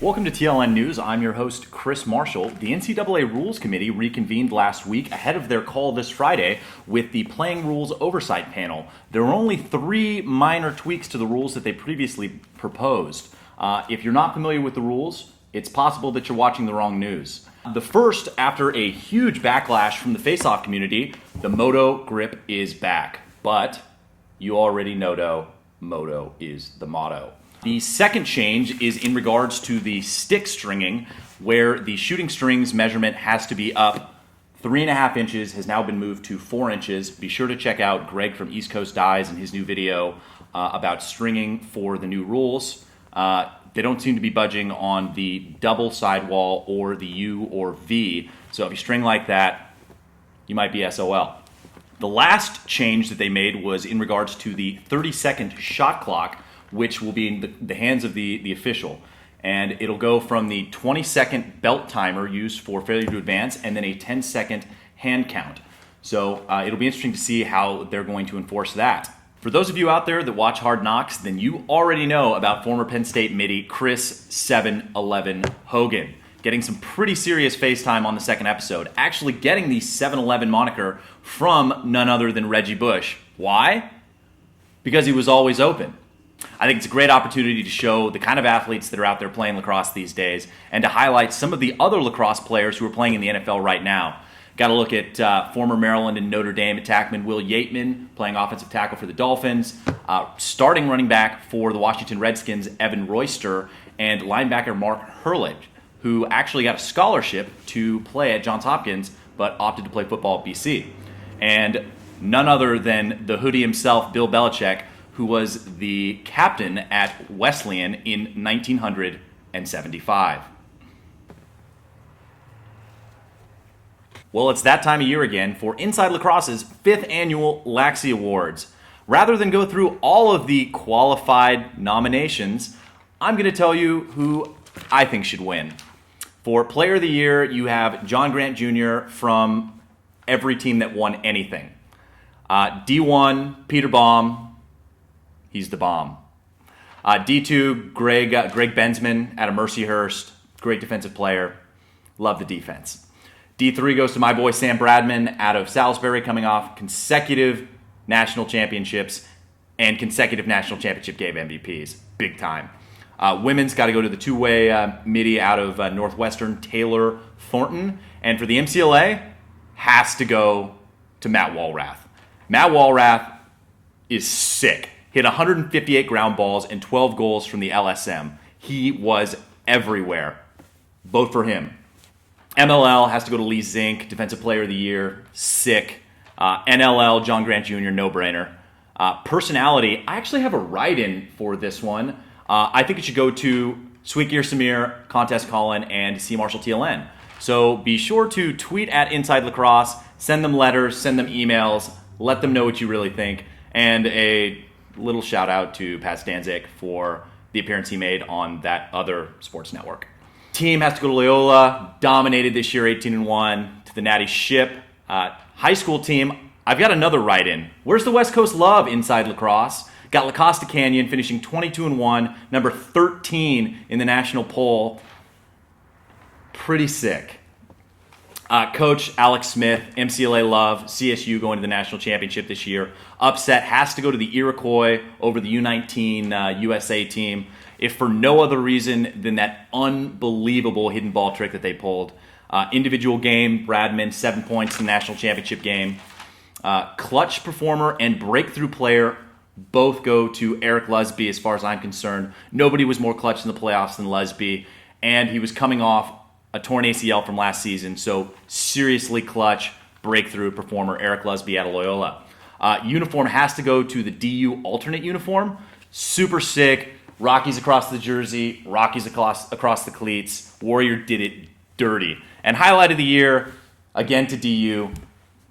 Welcome to TLN News. I'm your host, Chris Marshall. The NCAA Rules Committee reconvened last week ahead of their call this Friday with the Playing Rules Oversight Panel. There were only 3 minor tweaks to the rules that they previously proposed. If you're not familiar with the rules, it's possible that you're watching the wrong news. The first, after a huge backlash from the face-off community, the Moto grip is back. But you already know, Moto is the motto. The second change is in regards to the stick stringing, where the shooting strings measurement has to be up 3.5 inches, has now been moved to 4 inches. Be sure to check out Greg from East Coast Dies and his new video about stringing for the new rules. They don't seem to be budging on the double sidewall or the U or V, so if you string like that, you might be SOL. The last change that they made was in regards to the 30-second shot clock, which will be in the hands of the official. And it'll go from the 20-second belt timer used for failure to advance and then a 10-second hand count. So it'll be interesting to see how they're going to enforce that. For those of you out there that watch Hard Knocks, then you already know about former Penn State middie Chris 711 Hogan. Getting some pretty serious face time on the second episode. Actually getting the 711 moniker from none other than Reggie Bush. Why? Because he was always open. I think it's a great opportunity to show the kind of athletes that are out there playing lacrosse these days and to highlight some of the other lacrosse players who are playing in the NFL right now. Got to look at former Maryland and Notre Dame attackman Will Yateman playing offensive tackle for the Dolphins, starting running back for the Washington Redskins Evan Royster, and linebacker Mark Hurlich, who actually got a scholarship to play at Johns Hopkins but opted to play football at BC. And none other than the hoodie himself, Bill Belichick, who was the captain at Wesleyan in 1975. Well, it's that time of year again for Inside Lacrosse's 5th annual Laxie Awards. Rather than go through all of the qualified nominations, I'm going to tell you who I think should win. For Player of the Year, you have John Grant Jr. from every team that won anything. D1, Peter Baum. He's the bomb. D2, Greg Bensman out of Mercyhurst. Great defensive player. Love the defense. D3 goes to my boy Sam Bradman out of Salisbury, coming off consecutive national championships and consecutive national championship game MVPs. Big time. Women's got to go to the two-way middie out of Northwestern, Taylor Thornton. And for the MCLA, has to go to Matt Walrath. Matt Walrath is sick. Hit 158 ground balls and 12 goals from the LSM. He was everywhere. Vote for him. MLL has to go to Lee Zink, Defensive Player of the Year. Sick. NLL, John Grant Jr., no-brainer. Personality, I actually have a write-in for this one. I think it should go to Sweet Gear Samir, Contest Colin, and CMarshallTLN. So be sure to tweet at Inside Lacrosse, send them letters, send them emails, let them know what you really think, and a little shout out to Pat Stanzik for the appearance he made on that other sports network. Team has to go to Loyola, dominated this year 18-1 to the Natty Ship. High school team, I've got another write-in. Where's the West Coast love inside lacrosse? Got La Costa Canyon finishing 22-1, number 13 in the national poll. Pretty sick. Coach Alex Smith, MCLA love, CSU going to the national championship this year. Upset has to go to the Iroquois over the U19 USA team, if for no other reason than that unbelievable hidden ball trick that they pulled. Individual game, Bradman, 7 points in the national championship game. Clutch performer and breakthrough player both go to Eric Lusby as far as I'm concerned. Nobody was more clutch in the playoffs than Lusby, and he was coming off a torn ACL from last season, so seriously clutch, breakthrough performer Eric Lusby out of Loyola. Uniform has to go to the DU alternate uniform. Super sick. Rockies across the jersey, Rockies across the cleats. Warrior did it dirty. And highlight of the year, again to DU,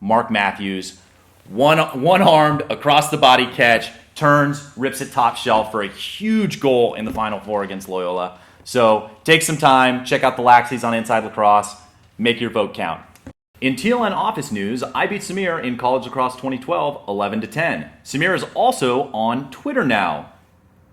Mark Matthews. One-armed, across the body catch, turns, rips it top shelf for a huge goal in the Final Four against Loyola. So take some time, check out the Laxies on Inside Lacrosse, make your vote count. In TLN office news, I beat Samir in College Lacrosse 2012, 11-10. Samir is also on Twitter now.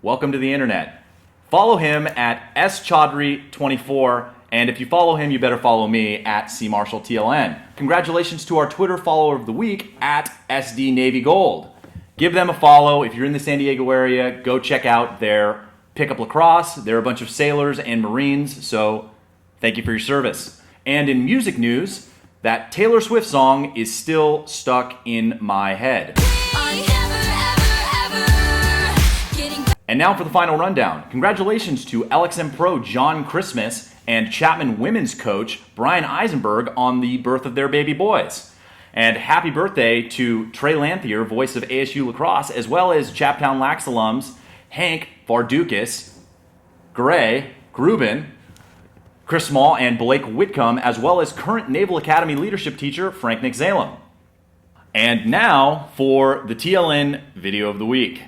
Welcome to the internet. Follow him at schaudhry24. And if you follow him, you better follow me at CMarshallTLN. Congratulations to our Twitter follower of the week at SD Navy Gold. Give them a follow. If you're in the San Diego area, go check out their Pickup Lacrosse. They're a bunch of sailors and Marines, so thank you for your service. And in music news, that Taylor Swift song is still stuck in my head. And now for the final rundown. Congratulations to LXM Pro John Christmas and Chapman women's coach Brian Eisenberg on the birth of their baby boys. And happy birthday to Trey Lanthier, voice of ASU Lacrosse, as well as Chaptown Lax alums Hank Vardukas, Gray, Grubin, Chris Small, and Blake Whitcomb, as well as current Naval Academy leadership teacher Frank Nick Zalem. And now for the TLN video of the week.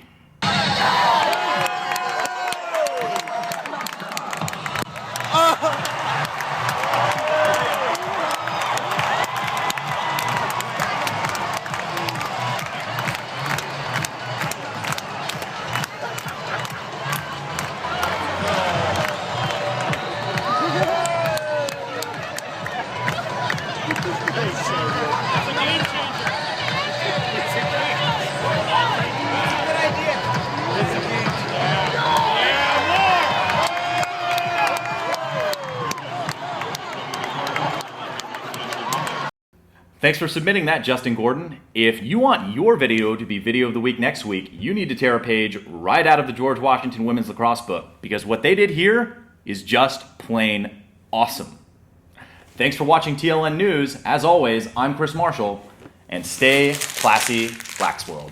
Thanks for submitting that, Justin Gordon. If you want your video to be video of the week next week, you need to tear a page right out of the George Washington Women's Lacrosse book, because what they did here is just plain awesome. Thanks for watching TLN News. As always, I'm Chris Marshall, and stay classy, Lax World.